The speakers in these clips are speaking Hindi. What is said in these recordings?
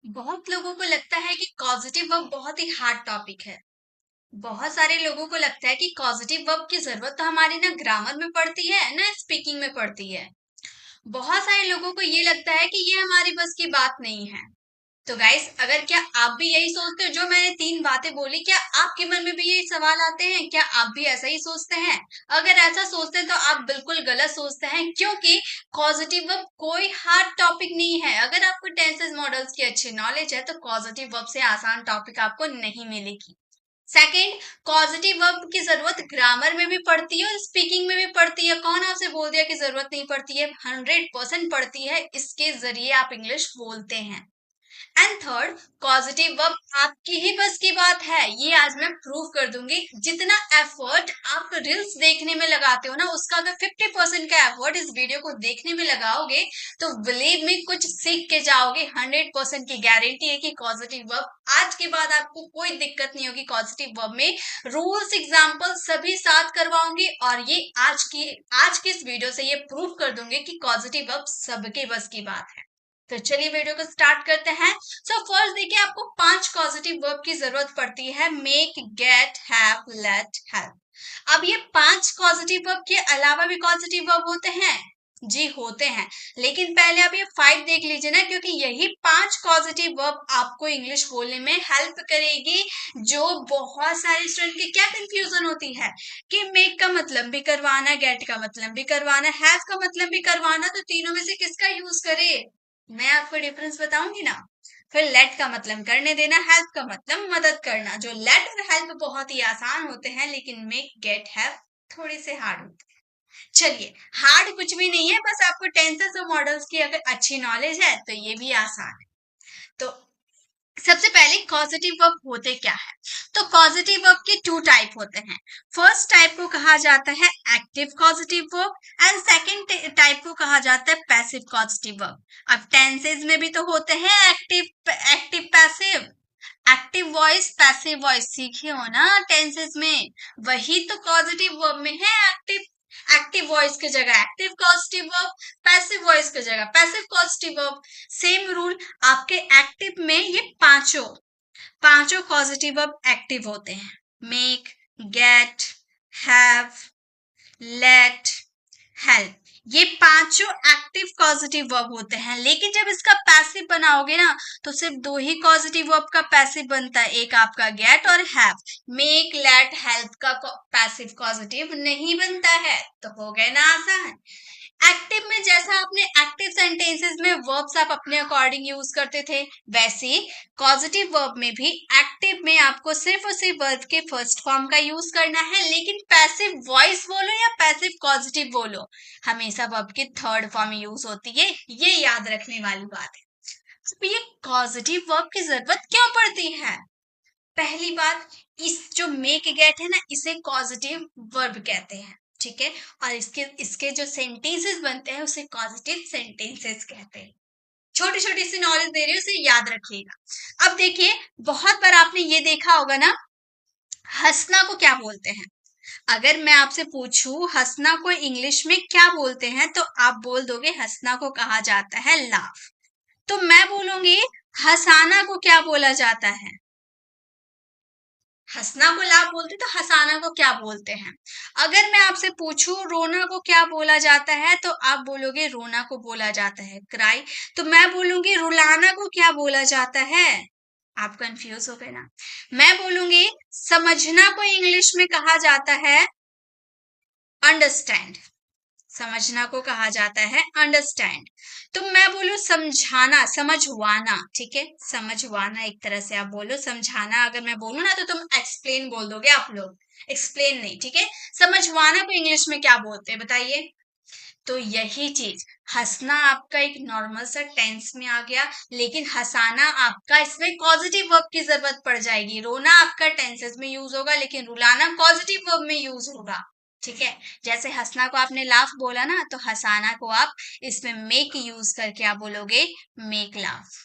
बहुत लोगों को लगता है कि कॉजेटिव वर्ब बहुत ही हार्ड टॉपिक है। बहुत सारे लोगों को लगता है कि कॉजेटिव वर्ब की जरूरत तो हमारे ना ग्रामर में पड़ती है ना स्पीकिंग में पड़ती है। बहुत सारे लोगों को ये लगता है कि ये हमारी बस की बात नहीं है। तो गाइस, अगर क्या आप भी यही सोचते हो जो मैंने तीन बातें बोली, क्या आपके मन में भी ये सवाल आते हैं? क्या आप भी ऐसा ही सोचते हैं? अगर ऐसा सोचते हैं तो आप बिल्कुल गलत सोचते हैं, क्योंकि कॉजेटिव वर्ब कोई हार्ड टॉपिक नहीं है। अगर आपको टेंसेस मॉडल्स की अच्छी नॉलेज है तो कॉजेटिव वर्ब से आसान टॉपिक आपको नहीं मिलेगी। सेकंड, पॉजिटिव वर्ब की जरूरत ग्रामर में भी पड़ती है और स्पीकिंग में भी पड़ती है। कौन आपसे बोल दिया कि जरूरत नहीं पड़ती है? 100% पड़ती है, इसके जरिए आप इंग्लिश बोलते हैं। एंड थर्ड, पॉजिटिव वर्ब आपकी ही बस की बात है, ये आज मैं प्रूव कर दूंगी। जितना एफर्ट आप रील्स देखने में लगाते हो ना, उसका अगर 50% का एफर्ट इस वीडियो को देखने में लगाओगे तो बिलीव में कुछ सीख के जाओगे। 100% की गारंटी है कि पॉजिटिव वर्ब आज के बाद आपको कोई दिक्कत नहीं होगी। पॉजिटिव वर्ब में रूल्स एग्जाम्पल सभी साथ करवाऊंगी और ये आज की इस वीडियो से ये प्रूव कर दूंगी कि पॉजिटिव वर्ब सबके बस की बात है। तो चलिए वीडियो को स्टार्ट करते हैं। सो फर्स्ट देखिए, आपको 5 पॉजिटिव वर्ब की जरूरत पड़ती है: make, get, have, let, help. अब ये 5 पॉजिटिव वर्ब के अलावा भी पॉजिटिव वर्ब होते हैं। जी होते हैं, लेकिन पहले आप ये 5 देख लीजिए ना, क्योंकि यही 5 पॉजिटिव वर्ब आपको इंग्लिश बोलने में हेल्प करेगी। जो बहुत सारे स्टूडेंट की क्या कंफ्यूजन होती है कि मेक का मतलब भी करवाना, गेट का मतलब भी करवाना, हैव का मतलब भी करवाना, तो तीनों में से किसका यूज करे? मैं आपको डिफरेंस बताऊंगी ना। फिर लेट का मतलब करने देना, हेल्प का मतलब मदद करना। जो लेट और हेल्प बहुत ही आसान होते हैं, लेकिन मेक, गेट, हैव थोड़े से हार्ड होते हैं। चलिए, हार्ड कुछ भी नहीं है, बस आपको टेंसेस और मॉडल्स की अगर अच्छी नॉलेज है तो ये भी आसान है। तो सबसे पहले कॉजेटिव वर्ब होते क्या है? तो कॉजेटिव वर्ब के 2 टाइप होते हैं। फर्स्ट टाइप को कहा जाता है active causative verb and second type को कहा जाता है पैसिव कॉजेटिव वर्ब। अब टेंसेस में भी तो होते हैं active active passive. Active voice passive voice सीखे हो ना टेंसेस में, वही तो पॉजिटिव वर्ब में है। एक्टिव एक्टिव वॉइस की जगह active positive verb, passive voice की जगह passive positive verb. Same rule, आपके एक्टिव में ये पांचों पांचों पॉजिटिव वर्ब एक्टिव होते हैं: make, get, have, let, help. ये पांचों एक्टिव पॉजिटिव वर्ब होते हैं। लेकिन जब इसका पैसिव बनाओगे ना, तो सिर्फ 2 ही पॉजिटिव वर्ब का पैसिव बनता है, एक आपका गेट और हैव। मेक, लेट, हेल्प का पैसिव पॉजिटिव नहीं बनता है। तो हो गए ना आसान। एक्टिव में जैसा आपने एक्टिव सेंटेंसेस में वर्ब्स आप अपने अकॉर्डिंग यूज करते थे, वैसे पॉजिटिव वर्ब में भी एक्टिव में आपको सिर्फ और सिर्फ वर्ब के फर्स्ट फॉर्म का यूज करना है। लेकिन पैसिव वॉइस बोलो या पैसिव पॉजिटिव बोलो, हमेशा वर्ब की थर्ड फॉर्म यूज होती है। ये याद रखने वाली बात है। तो ये पॉजिटिव वर्ब की जरूरत क्यों पड़ती है? पहली बात, इस जो मेक गेट है ना, इसे कॉजेटिव वर्ब कहते हैं, ठीक है। और इसके इसके जो सेंटेंसेस बनते हैं उसे कॉजेटिव सेंटेंसेस कहते हैं। छोटी छोटी सी नॉलेज दे रही हूँ, उसे याद रखिएगा। अब देखिए, बहुत बार आपने ये देखा होगा ना, हंसना को क्या बोलते हैं? अगर मैं आपसे पूछूं हंसना को इंग्लिश में क्या बोलते हैं, तो आप बोल दोगे हंसना को कहा जाता है लाफ। तो मैं बोलूंगी हंसाना को क्या बोला जाता है? हंसना को लाभ बोलते तो हंसाना को क्या बोलते हैं? अगर मैं आपसे पूछूं रोना को क्या बोला जाता है, तो आप बोलोगे रोना को बोला जाता है क्राई। तो मैं बोलूंगी रुलाना को क्या बोला जाता है? आप कंफ्यूज हो गए ना। मैं बोलूंगी समझना को इंग्लिश में कहा जाता है अंडरस्टैंड। समझना को कहा जाता है अंडरस्टैंड। तो मैं बोलू समझाना, समझवाना, ठीक है। समझवाना एक तरह से आप बोलो, समझाना अगर मैं बोलूं ना तो तुम एक्सप्लेन बोल दोगे आप लोग, एक्सप्लेन नहीं, ठीक है। समझवाना को इंग्लिश में क्या बोलते हैं बताइए? तो यही चीज, हंसना आपका एक नॉर्मल सा टेंस में आ गया, लेकिन हंसाना आपका इसमें पॉजिटिव वर्ब की जरूरत पड़ जाएगी। रोना आपका टेंसेस में यूज होगा, लेकिन रुलाना पॉजिटिव वर्ब में यूज होगा, ठीक है। जैसे हंसना को आपने लाफ बोला ना, तो हंसाना को आप इसमें मेक यूज करके आप बोलोगे मेक लाफ।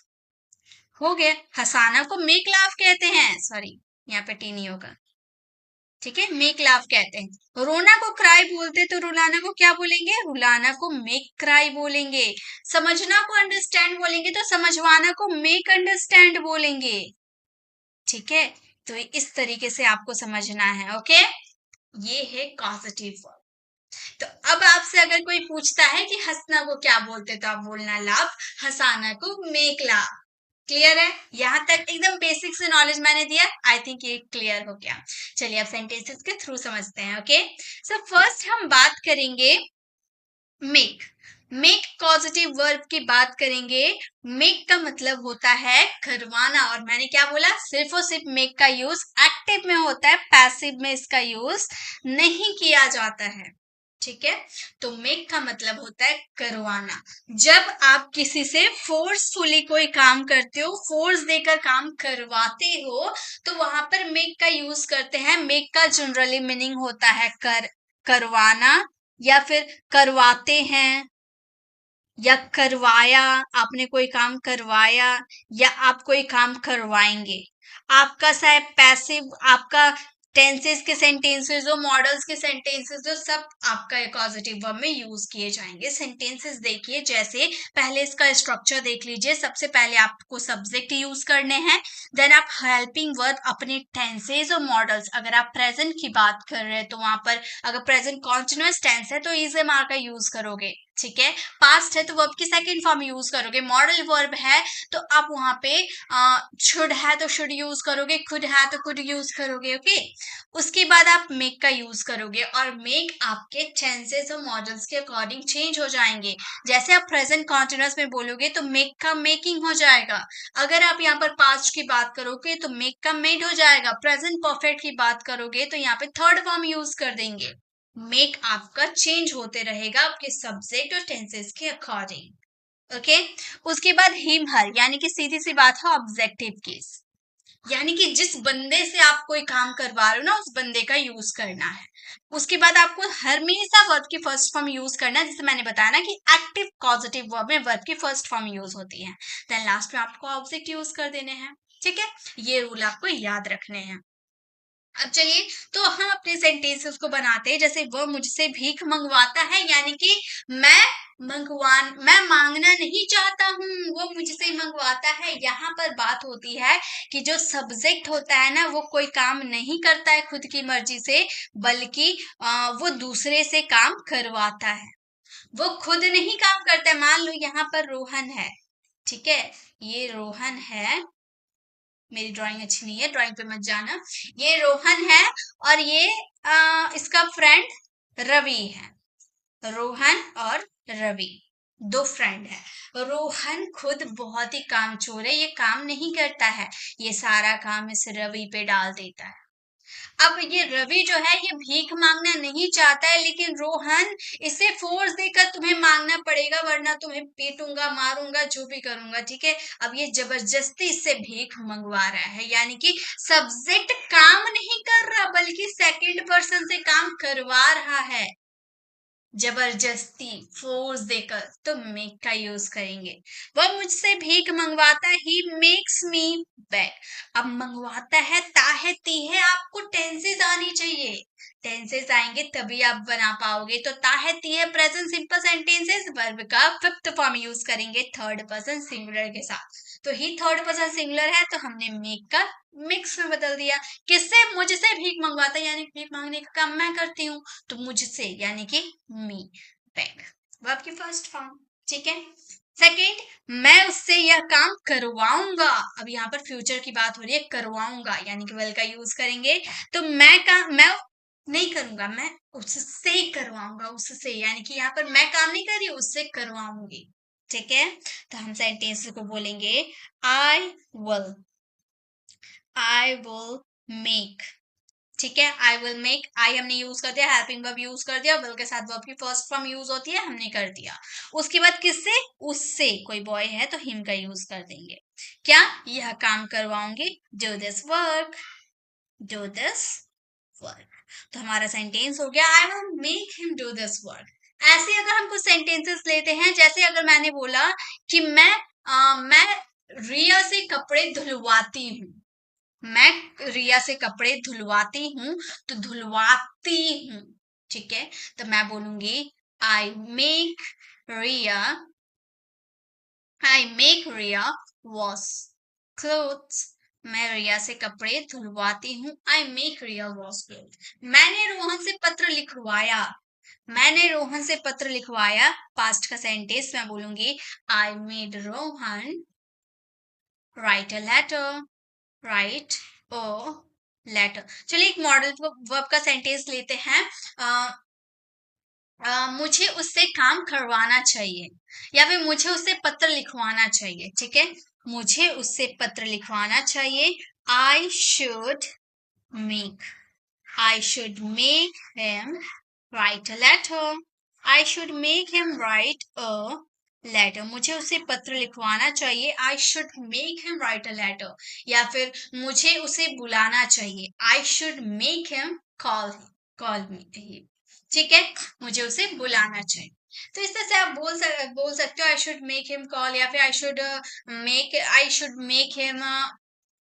हो गया, हंसाना को मेक लाफ कहते हैं, सॉरी यहाँ पे टी नहीं होगा। ठीक है, मेक लाफ कहते हैं। रोना को क्राई बोलते तो रुलाना को क्या बोलेंगे? रुलाना को मेक क्राई बोलेंगे। समझना को अंडरस्टैंड बोलेंगे तो समझवाना को मेक अंडरस्टैंड बोलेंगे। ठीक है, तो इस तरीके से आपको समझना है। ओके, ये है कॉजेटिव वर्ब। तो अब आपसे अगर कोई पूछता है कि हंसना को क्या बोलते, तो आप बोलना लाफ, हंसाना को मेक लाफ। क्लियर है? यहाँ तक एकदम बेसिक से नॉलेज मैंने दिया। आई थिंक ये क्लियर हो गया। चलिए अब सेंटेंसेस के थ्रू समझते हैं। ओके, सो फर्स्ट हम बात करेंगे मेक। मेक पॉजिटिव वर्ब की बात करेंगे। मेक का मतलब होता है करवाना, और मैंने क्या बोला? सिर्फ और सिर्फ मेक का यूज एक्टिव में होता है, पैसिव में इसका यूज नहीं किया जाता है। ठीक है, तो मेक का मतलब होता है करवाना। जब आप किसी से फोर्सफुली कोई काम करते हो, फोर्स देकर काम करवाते हो, तो वहां पर मेक का यूज करते हैं। मेक का जनरली मीनिंग होता है करवाना, या फिर करवाते हैं, या करवाया, आपने कोई काम करवाया, या आप कोई काम करवाएंगे। आपका शायद पैसिव, आपका टेंसेस के सेंटेंसेस जो, मॉडल्स के सेंटेंसेस जो, सब आपका पॉजिटिव वर्ब में यूज किए जाएंगे। सेंटेंसेस देखिए, जैसे पहले इसका स्ट्रक्चर देख लीजिए। सबसे पहले आपको सब्जेक्ट यूज करने हैं, देन आप हेल्पिंग वर्ब अपने टेंसेस और मॉडल्स। अगर आप प्रेजेंट की बात कर रहे हैं तो वहां पर अगर प्रेजेंट कॉन्टिन्यूअस टेंस है तो इज एम आर का यूज करोगे। ठीक है, पास्ट है तो वर्ब की सेकंड फॉर्म यूज करोगे। मॉडल वर्ब है तो आप वहां पे शुड है तो शुड यूज करोगे, खुद है तो खुद यूज करोगे। ओके, उसके बाद आप मेक का यूज करोगे, और मेक आपके टेंसेस और मॉडल्स के अकॉर्डिंग चेंज हो जाएंगे। जैसे आप प्रेजेंट कॉन्टिन्यूअस में बोलोगे तो मेक का मेकिंग हो जाएगा। अगर आप यहाँ पर पास्ट की बात करोगे तो मेक का मेड हो जाएगा। प्रेजेंट परफेक्ट की बात करोगे तो यहाँ पे थर्ड फॉर्म यूज कर देंगे। मेक आपका चेंज होते रहेगा आपके सब्जेक्ट और टेंसेस के अकॉर्डिंग। ओके, उसके बाद हिम हर, यानी कि सीधी सी बात है ऑब्जेक्टिव केस, यानी कि जिस बंदे से आप कोई काम करवा रहे हो ना, उस बंदे का यूज करना है। उसके बाद आपको हमेशा वर्ब की फर्स्ट फॉर्म यूज करना है, जैसे मैंने बताया ना कि एक्टिव पॉजिटिव वर्ब में वर्ब की फर्स्ट फॉर्म यूज होती है, देन लास्ट में आपको ऑब्जेक्ट यूज कर देने हैं। ठीक है, ये रूल आपको याद रखने हैं। अब चलिए, तो हम अपने सेंटेंसेस को बनाते हैं। जैसे वो मुझसे भीख मंगवाता है, यानी कि मैं मांगना नहीं चाहता हूँ, वो मुझसे मंगवाता है। यहाँ पर बात होती है कि जो सब्जेक्ट होता है ना, वो कोई काम नहीं करता है खुद की मर्जी से, बल्कि वो दूसरे से काम करवाता है। वो खुद नहीं काम करता है। मान लो यहाँ पर रोहन है, ठीक है, ये रोहन है। मेरी ड्राइंग अच्छी नहीं है, ड्राइंग पे मत जाना। ये रोहन है, और ये इसका फ्रेंड रवि है। रोहन और रवि दो फ्रेंड है। रोहन खुद बहुत ही कामचोर है, ये काम नहीं करता है, ये सारा काम इस रवि पे डाल देता है। अब ये रवि जो है ये भीख मांगना नहीं चाहता है, लेकिन रोहन इसे फोर्स देकर तुम्हें मांगना पड़ेगा, वरना तुम्हें पीटूंगा, मारूंगा, जो भी करूंगा। ठीक है, अब ये जबरदस्ती इससे भीख मंगवा रहा है, यानी कि सब्जेक्ट काम नहीं कर रहा, बल्कि सेकंड पर्सन से काम करवा रहा है, जबरदस्ती फोर्स देकर। तो मेक का यूज करेंगे। वह मुझसे भीख मंगवाता, ही मेक्स मी बैग। अब मंगवाता है, ताहे ती है, आपको टेंसेस आनी चाहिए। टेंसेस आएंगे तभी आप बना पाओगे। तो ताहे ती है प्रेजेंट सिंपल सेंटेंसेस, वर्ब का फिफ्थ फॉर्म यूज करेंगे थर्ड पर्सन सिंगुलर के साथ। तो ही थर्ड पर्सन सिंगुलर है, तो हमने मेक का मिक्स में बदल दिया। किससे? मुझसे भीख मंगवाता, यानी भीख मांगने का काम मैं करती हूँ, तो मुझसे यानी कि मी, बैग, वर्ब की फर्स्ट फॉर्म। ठीक है, सेकंड, मैं उससे यह काम करवाऊंगा। अब यहाँ पर फ्यूचर की बात हो रही है, करवाऊंगा यानी कि वेल का यूज करेंगे। तो मैं नहीं करूंगा, मैं उससे करवाऊंगा, उससे, यानी कि यहाँ पर मैं काम नहीं कर रही, उससे करवाऊंगी। ठीक है, तो हम सेंटेंस को बोलेंगे आई विल मेक। ठीक है, आई विल मेक, आई हमने यूज कर दिया, हेल्पिंग वर्ब यूज कर दिया, विल के साथ वर्ब की फर्स्ट फॉर्म यूज होती है, हमने कर दिया। उसके बाद किससे? उससे, कोई बॉय है तो हिम का यूज कर देंगे। क्या? यह काम करवाऊंगी, do this work, do this work. तो हमारा सेंटेंस हो गया, I will make him do this work. ऐसे अगर हम कुछ सेंटेंसेस लेते हैं, जैसे अगर मैंने बोला कि मैं रिया से कपड़े धुलवाती हूँ, मैं रिया से कपड़े धुलवाती हूँ, तो धुलवाती हूँ, ठीक है। तो मैं बोलूंगी I make Riya, I make Riya wash clothes. मैं रिया से कपड़े धुलवाती हूँ, I make Riya wash cloth. मैंने रोहन से पत्र लिखवाया, मैंने रोहन से पत्र लिखवाया, पास्ट का सेंटेंस मैं बोलूंगी I made Rohan write a letter, write a letter. चलिए एक मॉडल वर्ब का सेंटेंस लेते हैं। मुझे उससे काम करवाना चाहिए, या फिर मुझे उससे पत्र लिखवाना चाहिए, ठीक है। मुझे उससे पत्र लिखवाना चाहिए, I should make, I should make him write a letter, I should make him write a letter. मुझे उसे पत्र लिखवाना चाहिए, I should make him write a letter. या फिर मुझे उसे बुलाना चाहिए, I should make him call, call me, ठीक है। मुझे उसे बुलाना चाहिए। तो इस तरह से आप बोल सकते हो I should make him call, या फिर I should make him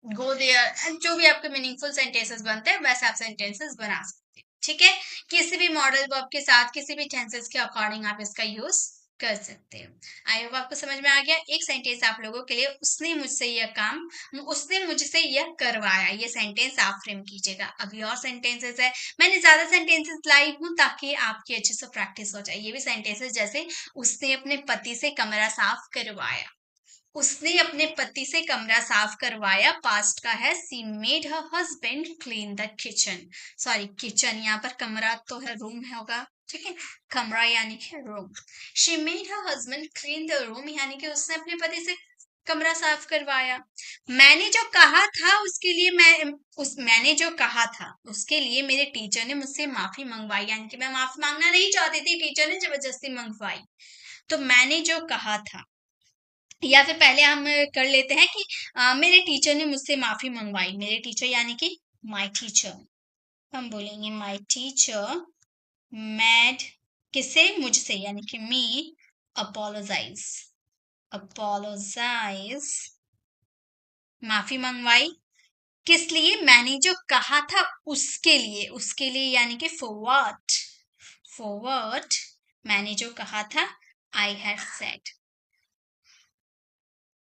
go there. जो भी आपके मीनिंगफुल सेंटेंसेस बनते हैं वैसे आप सेंटेंसेस बना सकते हैं, ठीक है। किसी भी मॉडल वर्ब के साथ किसी भी टेंसेस के अकॉर्डिंग आप इसका यूज कर सकते हो। आई होप आपको समझ में आ गया। एक सेंटेंस आप लोगों के लिए, उसने मुझसे यह काम, उसने मुझसे यह करवाया, ये सेंटेंस आप फ्रेम कीजिएगा। अभी और सेंटेंसेस है, मैंने ज्यादा सेंटेंसेस लाई हूं ताकि आपकी अच्छे से प्रैक्टिस हो जाए। ये भी सेंटेंसेस जैसे उसने अपने पति से कमरा साफ करवाया, उसने अपने पति से कमरा साफ करवाया, पास्ट का है सी made her husband clean the kitchen. Sorry kitchen, यहाँ पर कमरा तो है, रूम है होगा, ठीक है। कमरा यानी कि room. She made her husband clean the room, यानी कि उसने अपने पति से कमरा साफ करवाया। मैंने जो कहा था उसके लिए मैंने जो कहा था उसके लिए मेरे टीचर ने मुझसे माफी मंगवाई, यानी कि मैं माफी मांगना नहीं चाहती थी, टीचर ने जबरदस्ती मंगवाई। तो मैंने जो कहा था, या फिर पहले हम कर लेते हैं कि मेरे टीचर ने मुझसे माफी मंगवाई। मेरे टीचर यानी कि माय टीचर, हम बोलेंगे माय टीचर मैड, किससे, मुझसे, यानी कि मी अपोलोजाइज, अपोलोजाइज, माफी मंगवाई। किस लिए, मैंने जो कहा था उसके लिए, उसके लिए यानी कि फॉर व्हाट मैंने जो कहा था, I have said,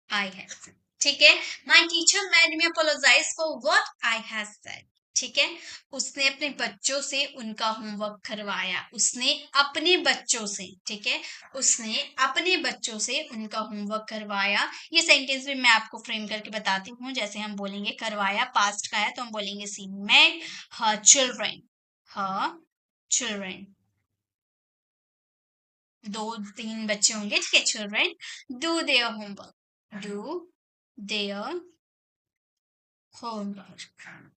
I have, ठीक है। My teacher made me apologise for what I have said, ठीक है। उसने अपने बच्चों से उनका होमवर्क करवाया, उसने अपने बच्चों से, ठीक है, उसने अपने बच्चों से उनका होमवर्क करवाया। ये सेंटेंस भी मैं आपको फ्रेम करके बताती हूँ। जैसे हम बोलेंगे करवाया, पास्ट का है, तो हम बोलेंगे सी made her children, her children, दो तीन बच्चे होंगे, ठीक है, children do their homework, do their homework.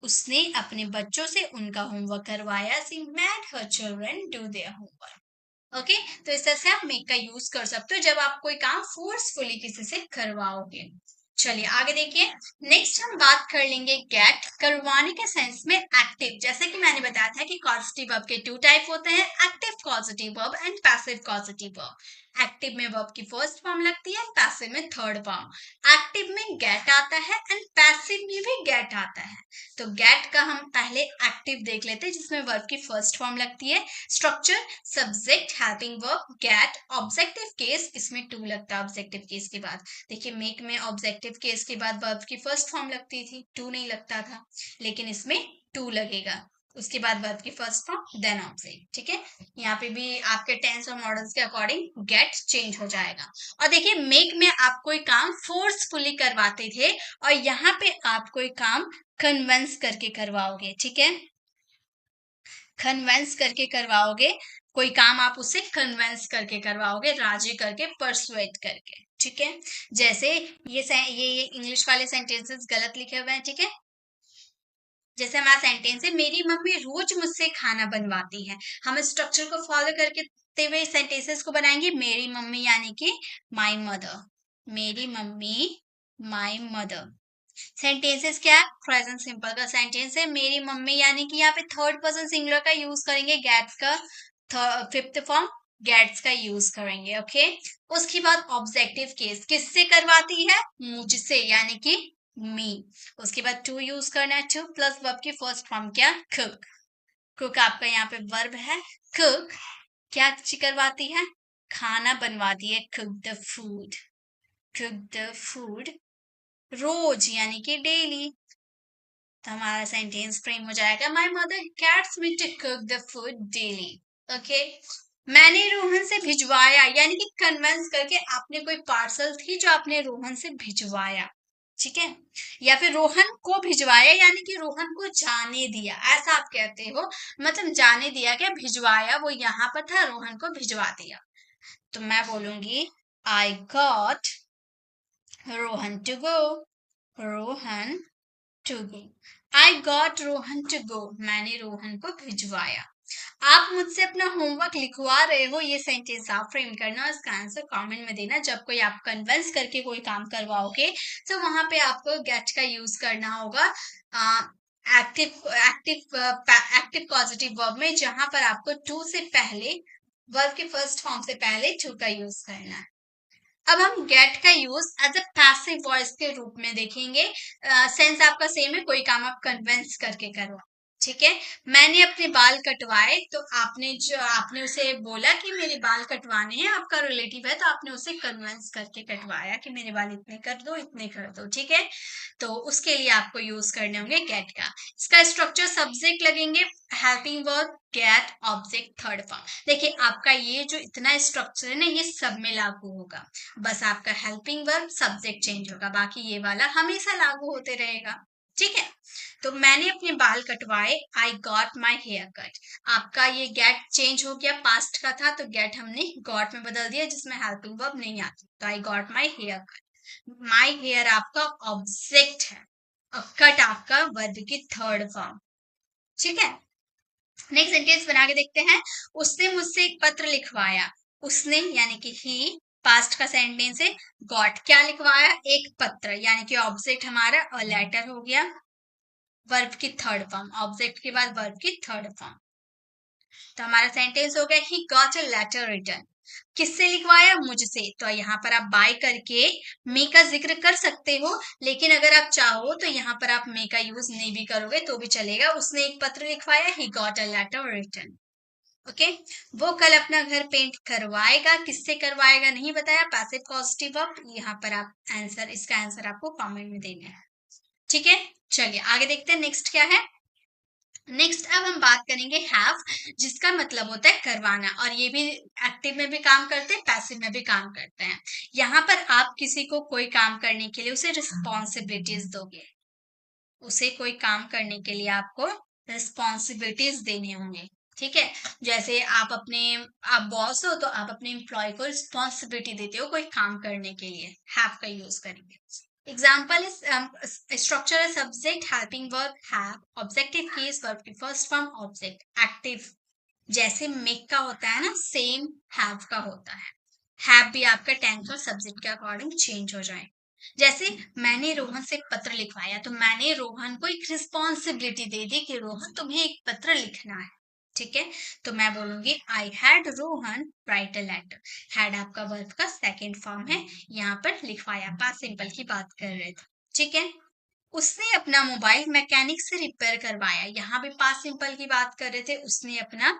उसने अपने बच्चों से उनका होमवर्क करवाया, सी made her children do their homework. Okay, तो इस तरह से आप मेक का यूज कर सकते हो जब आप कोई काम फोर्सफुली किसी से करवाओगे। चलिए आगे देखिए। नेक्स्ट हम बात कर लेंगे गेट, करवाने के सेंस में एक्टिव। जैसे कि मैंने बताया था कि कॉजेटिव वर्ब के टू टाइप होते हैं, active causative verb and passive causative verb. Active में वर्ब की फर्स्ट फॉर्म लगती है, पैसिव में थर्ड फॉर्म। एक्टिव में गेट आता है एंड पैसिव में भी गेट आता है। तो गेट का हम पहले एक्टिव देख लेते हैं, जिसमें वर्ब की फर्स्ट फॉर्म लगती है। Structure subject helping verb get, objective case, इसमें टू लगता है ऑब्जेक्टिव केस के बाद। देखिए मेक में ऑब्जेक्टिव केस के बाद वर्ब की फर्स्ट फॉर्म लगती थी, टू नहीं लगता था, लेकिन इसमें टू लगेगा, उसके बाद वर्ब की फर्स्ट फॉर्म देन ऑब्जेक्ट, ठीक है। यहाँ पे भी आपके टेंस और मॉडल्स के अकॉर्डिंग गेट चेंज हो जाएगा। और देखिए मेक में आप कोई काम फोर्सफुली करवाते थे, और यहाँ पे आप कोई काम कन्वेंस करके करवाओगे, ठीक है, कन्वेंस करके करवाओगे। कोई काम आप उससे कन्वेंस करके करवाओगे, राजी करके, परसुएट करके, ठीक है। जैसे ये इंग्लिश वाले सेंटेंसेस गलत लिखे हुए हैं, ठीक है। जैसे हमारा सेंटेंस है मेरी मम्मी रोज मुझसे खाना बनवाती है, हम स्ट्रक्चर को फॉलो करके हुए सेंटेंसेस को बनाएंगे। मेरी मम्मी यानी कि माई मदर, मेरी मम्मी माई मदर। सेंटेंसेस क्या है, प्रेजेंट सिंपल का सेंटेंस है, मेरी मम्मी, यानी कि यहाँ पे थर्ड पर्सन सिंगुलर का यूज करेंगे, गेट्स का फिफ्थ फॉर्म गेट्स का यूज करेंगे, ओके। उसके बाद ऑब्जेक्टिव केस, किससे करवाती है, मुझसे, यानी कि मी। उसके बाद टू यूज करना है, टू प्लस वर्ब की फर्स्ट फॉर्म क्या, कुक। कुक आपका यहाँ पे वर्ब है। कुक क्या करवाती है, खाना बनवाती है, cook the food. Cook the food रोज यानी कि डेली। तो हमारा सेंटेंस फ्रेम हो जाएगा, my mother gets me to cook the food daily. Okay, मैंने रोहन से भिजवाया यानी कि कन्विंस करके आपने कोई पार्सल थी जो आपने रोहन से भिजवाया, ठीक है। या फिर रोहन को भिजवाया यानी कि रोहन को जाने दिया, ऐसा आप कहते हो, मतलब जाने दिया क्या, भिजवाया वो यहाँ पर था, रोहन को भिजवा दिया। तो मैं बोलूंगी I got Rohan to go. Rohan to go, I got Rohan to go, मैंने रोहन को भिजवाया। आप मुझसे अपना होमवर्क लिखवा रहे हो, ये सेंटेंस आप फ्रेम करना, इसका आंसर कमेंट में देना। जब कोई आप कन्विंस करके कोई काम करवाओगे तो वहां पे आपको गेट का यूज करना होगा active active active positive verb में, जहां पर आपको टू से पहले, वर्ब के फर्स्ट फॉर्म से पहले टू का यूज करना है। अब हम गेट का use as a passive voice के रूप में देखेंगे। सेंस आपका सेम है, कोई काम आप कन्विंस करके करो, ठीक है। मैंने अपने बाल कटवाए, तो आपने उसे बोला कि मेरे बाल कटवाने हैं, आपका रिलेटिव है तो आपने उसे कन्विंस करके कटवाया कि मेरे बाल इतने कर दो, इतने कर दो, ठीक है। तो उसके लिए आपको यूज करने होंगे गेट का। इसका स्ट्रक्चर सब्जेक्ट लगेंगे, helping verb, get, object, third form. देखिए आपका ये जो इतना स्ट्रक्चर है ना, ये सब में लागू होगा, बस आपका हेल्पिंग वर्ब सब्जेक्ट चेंज होगा, बाकी ये वाला हमेशा लागू होते रहेगा, ठीक है। तो मैंने अपने बाल कटवाए, I got my hair cut. आपका ये गेट चेंज हो गया, पास्ट का था तो गेट हमने गॉट में बदल दिया, जिसमें हेल्पिंग वर्ब नहीं आती, तो I got my hair cut. My hair आपका ऑब्जेक्ट है और कट आपका वर्ब की थर्ड फॉर्म, ठीक है। नेक्स्ट सेंटेंस बना के देखते हैं, उसने मुझसे एक पत्र लिखवाया। उसने यानी कि ही, पास्ट का सेंटेंस है। गॉट क्या लिखवाया, एक पत्र, यानी कि ऑब्जेक्ट हमारा अ लेटर हो गया, वर्ब की थर्ड फॉर्म, ऑब्जेक्ट के बाद वर्ब की थर्ड फॉर्म। तो हमारा सेंटेंस हो गया, he got a letter written. किससे लिखवाया, मुझसे। तो यहाँ पर आप बाय करके मे का जिक्र कर सकते हो, लेकिन अगर आप चाहो तो यहाँ पर आप मे का यूज नहीं भी करोगे तो भी चलेगा। उसने एक पत्र लिखवाया, he got a letter written. Okay, वो कल अपना घर पेंट करवाएगा, किससे करवाएगा नहीं बताया, पैसिव पॉजिटिव वर्ब। यहाँ पर आप आंसर, इसका आंसर आपको कमेंट में देना है, ठीक है। चलिए आगे देखते हैं, नेक्स्ट क्या है। नेक्स्ट अब हम बात करेंगे हैव, जिसका मतलब होता है करवाना, और ये भी एक्टिव में भी काम करते हैं, पैसिव में भी काम करते हैं। यहाँ पर आप किसी को कोई काम करने के लिए उसे रिस्पॉन्सिबिलिटीज दोगे, उसे कोई काम करने के लिए आपको रिस्पॉन्सिबिलिटीज देने होंगे, ठीक है। जैसे आप बॉस हो तो आप अपने एम्प्लॉय को रिस्पॉन्सिबिलिटी देते हो कोई काम करने के लिए, हैव का यूज करेंगे। एग्जाम्पल इज स्ट्रक्चर है, subject, helping verb, have, objective case, verb की फर्स्ट फॉर्म, ऑब्जेक्ट, एक्टिव। जैसे मेक का होता है ना, सेम हैव का होता है। हैव भी आपका टेंस और सब्जेक्ट के अकॉर्डिंग चेंज हो जाए। जैसे मैंने रोहन से एक पत्र लिखवाया, तो मैंने रोहन को एक रिस्पॉन्सिबिलिटी दे दी कि रोहन तुम्हें एक पत्र लिखना है, ठीक है। तो मैं बोलूंगी I had Rohan write a letter. Had आपका वर्ब का सेकेंड फॉर्म है, यहाँ पर लिखवाया पास्ट सिंपल की बात कर रहे थे, ठीक है। उसने अपना मोबाइल मैकेनिक से रिपेयर करवाया, यहाँ भी पास्ट सिंपल की बात कर रहे थे, उसने अपना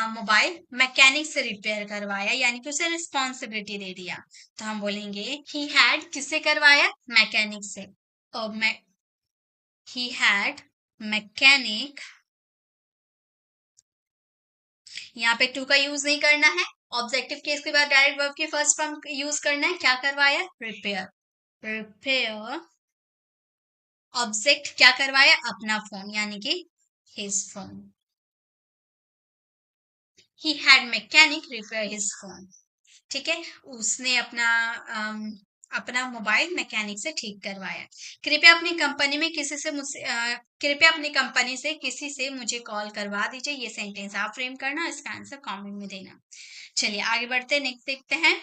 मोबाइल मैकेनिक से रिपेयर करवाया, यानी कि उसे रिस्पॉन्सिबिलिटी दे दिया। तो हम बोलेंगे ही हैड किससे करवाया, मैकेनिक से, और ही हैड मैकेनिक, यहाँ पे टू का यूज नहीं करना है। ऑब्जेक्टिव केस के बाद डायरेक्ट वर्ब की फर्स्ट फॉर्म यूज करना है, क्या करवाया, रिपेयर। रिपेयर, ऑब्जेक्ट क्या करवाया, अपना फोन, यानी कि his phone. He had mechanic repair his phone, ठीक है। उसने अपना मोबाइल मैकेनिक से ठीक करवाया। कृपया अपनी कंपनी में किसी से मुझसे कृपया अपनी कंपनी से किसी से मुझे कॉल करवा दीजिए, ये सेंटेंस आप फ्रेम करना, इसका आंसर कमेंट में देना। चलिए आगे बढ़ते हैं, नेक्स्ट देखते हैं।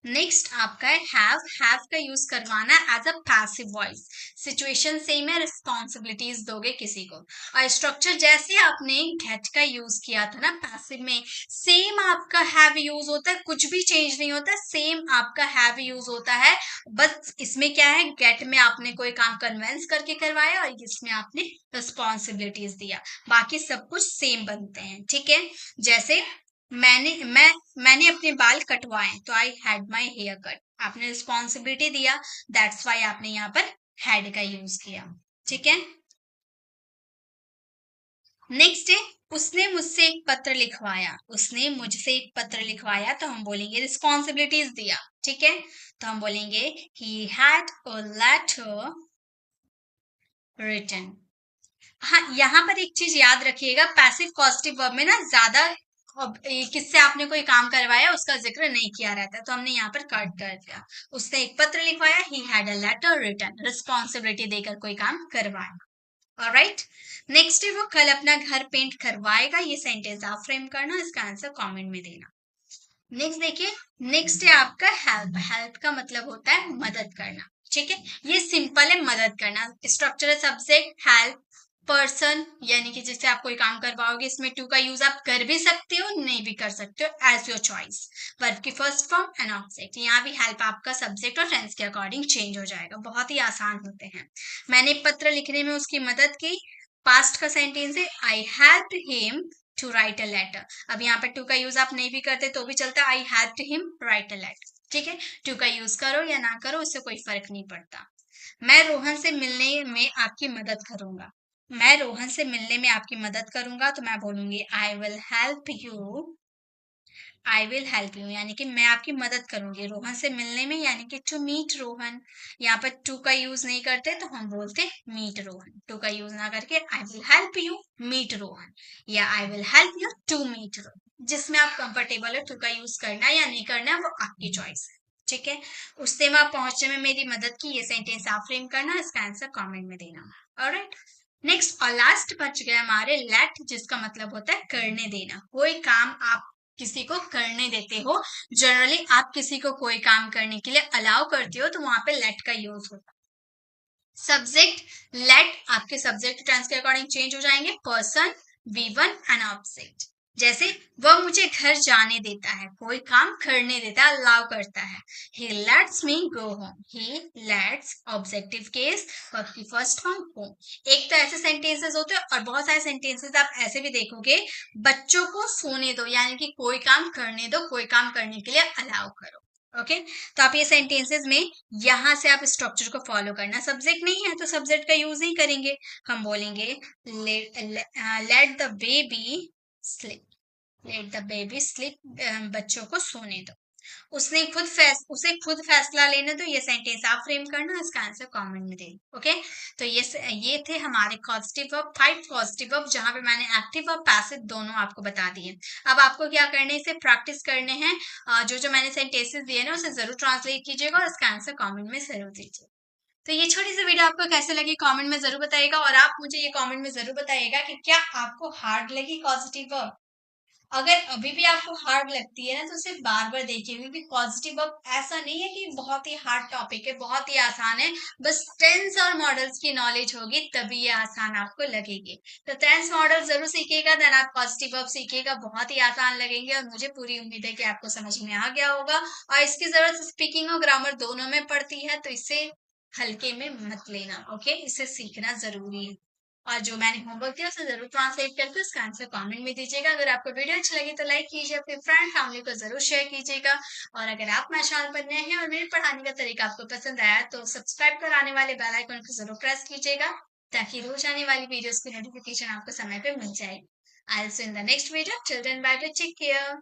नेक्स्ट आपका है हैव का यूज करवाना as a passive voice. Situation same है, रिस्पॉन्सिबिलिटीज दोगे किसी को। और स्ट्रक्चर जैसे आपने गेट का यूज किया था ना पैसिव में, सेम आपका हैव यूज होता है, कुछ भी चेंज नहीं होता, सेम आपका हैव यूज होता है। बस इसमें क्या है, गेट में आपने कोई काम कन्वेंस करके करवाया और इसमें आपने रिस्पॉन्सिबिलिटीज दिया, बाकी सब कुछ सेम बनते हैं। ठीक है, जैसे मैंने अपने बाल कटवाए तो I had my hair cut, आपने रिस्पॉन्सिबिलिटी दिया, दैट्स वाई आपने यहाँ पर हैड का यूज किया। ठीक है, नेक्स्ट है उसने मुझसे एक पत्र लिखवाया। उसने मुझसे एक पत्र लिखवाया तो हम बोलेंगे रिस्पॉन्सिबिलिटीज दिया। ठीक है, तो हम बोलेंगे he had a letter written. हाँ, यहाँ पर एक चीज याद रखिएगा, पैसिव पॉजिटिव वर्ब में ना ज्यादा किससे आपने कोई काम करवाया उसका जिक्र नहीं किया रहता है, तो हमने यहाँ पर कट कर दिया। उसने एक पत्र लिखवाया, he had a letter written, responsibility देकर कोई काम करवाया। ऑलराइट, नेक्स्ट है वो कल अपना घर पेंट करवाएगा। ये सेंटेंस आप फ्रेम करना, इसका आंसर कमेंट में देना। नेक्स्ट देखिए, नेक्स्ट है आपका हेल्प। हेल्प का मतलब होता है मदद करना। ठीक है, ये सिंपल है, मदद करना। स्ट्रक्चर है सब्जेक्ट, हेल्प, पर्सन, यानी कि जैसे आप कोई काम करवाओगे, इसमें टू का यूज आप कर भी सकते हो, नहीं भी कर सकते हो, एज योर चॉइस। वर्ब की फर्स्ट फॉर्म एंड ऑब्जेक्ट, यहाँ भी हेल्प आपका सब्जेक्ट और टेंस के अकॉर्डिंग चेंज हो जाएगा, बहुत ही आसान होते हैं। मैंने पत्र लिखने में उसकी मदद की, पास्ट का सेंटेंस है, I help him to write a letter. अब यहाँ पर टू का यूज आप नहीं भी करते तो भी चलता, I help him write a letter. ठीक है, टू का यूज करो या ना करो उससे कोई फर्क नहीं पड़ता। मैं रोहन से मिलने में आपकी मदद करूंगा। मैं रोहन से मिलने में आपकी मदद करूंगा तो मैं बोलूंगी आई will help you, I will help you, यानी कि मैं आपकी मदद करूंगी रोहन से मिलने में, यानी कि टू मीट रोहन। यहाँ पर टू का यूज नहीं करते तो हम बोलते मीट रोहन। टू का यूज ना करके I will help you meet Rohan या I will help you to meet Rohan, जिसमें आप कंफर्टेबल है, टू का यूज करना है या नहीं करना है वो आपकी चॉइस है। ठीक है, उससे वहां पहुंचने में मेरी मदद की, ये सेंटेंस आप फ्रेम करना, इसका आंसर कमेंट में देना। ऑलराइट, नेक्स्ट और लास्ट बच गया हमारे लेट, जिसका मतलब होता है करने देना। कोई काम आप किसी को करने देते हो, जनरली आप किसी को कोई काम करने के लिए अलाउ करते हो तो वहां पे लेट का यूज होता है। सब्जेक्ट लेट आपके सब्जेक्ट टेंस के अकॉर्डिंग चेंज हो जाएंगे, पर्सन, वी1 एंड ऑब्जेक्ट। जैसे वह मुझे घर जाने देता है, कोई काम करने देता है, अलाउ करता है। he lets me go home, he lets objective case, verb की फर्स्ट फॉर्म होम। एक तो ऐसे सेंटेंसेस होते हैं और बहुत सारे सेंटेंसेस आप ऐसे भी देखोगे, बच्चों को सोने दो, यानी कि कोई काम करने दो, कोई काम करने के लिए अलाउ करो। ओके, तो आप ये सेंटेंसेस में यहां से आप स्ट्रक्चर को फॉलो करना। सब्जेक्ट नहीं है तो सब्जेक्ट का यूज नहीं करेंगे, हम बोलेंगे let the baby sleep, let the baby sleep, बच्चों को सोने दो। उसे खुद फैसला लेने दो, ये सेंटेंस आप फ्रेम करना, इसका आंसर कमेंट में दे। ओके, तो ये थे हमारे पॉजिटिव वर्ब, 5 पॉजिटिव वर्ब, जहां पे मैंने एक्टिव और पैसिव दोनों आपको बता दिए। अब आपको क्या करने, इसे प्रैक्टिस करने हैं। जो मैंने सेंटेंसेस दिए ना उसे जरूर ट्रांसलेट कीजिएगा और इसका आंसर कमेंट में जरूर दीजिए। तो ये छोटी सी वीडियो आपको कैसे लगी कमेंट में जरूर बताइएगा, और आप मुझे ये कमेंट में जरूर बताइएगा कि क्या आपको हार्ड लगी पॉजिटिव वर्ब। अगर अभी भी आपको हार्ड लगती है ना तो उसे बार बार देखिए, क्योंकि पॉजिटिव वर्ब ऐसा नहीं है कि बहुत ही हार्ड टॉपिक है, बहुत ही आसान है। बस टेंस और मॉडल्स की नॉलेज होगी तभी ये आसान आपको लगेगी। तो टेंस मॉडल जरूर सीखिएगा, देन आप पॉजिटिव वर्ब सीखिएगा, बहुत ही आसान लगेंगे और मुझे पूरी उम्मीद है कि आपको समझ में आ गया होगा। और इसकी जरूरत स्पीकिंग और ग्रामर दोनों में पड़ती है, तो इसे हल्के में मत लेना। ओके, इसे सीखना जरूरी है। और जो मैंने होमवर्क दिया उसे जरूर ट्रांसलेट करके उसका आंसर कमेंट में दीजिएगा। अगर आपको वीडियो अच्छी लगी तो लाइक कीजिए, अपने फ्रेंड फैमिली को जरूर शेयर कीजिएगा। और अगर आप मेरे चैनल पर नए हैं और मेरे पढ़ाने का तरीका आपको पसंद आया तो सब्सक्राइब कर आने वाले बेल आइकन को जरूर प्रेस कीजिएगा, ताकि रोज आने वाली वीडियोस की नोटिफिकेशन आपको समय पे मिल जाए। I will see you in the next video, till then bye bye, take care.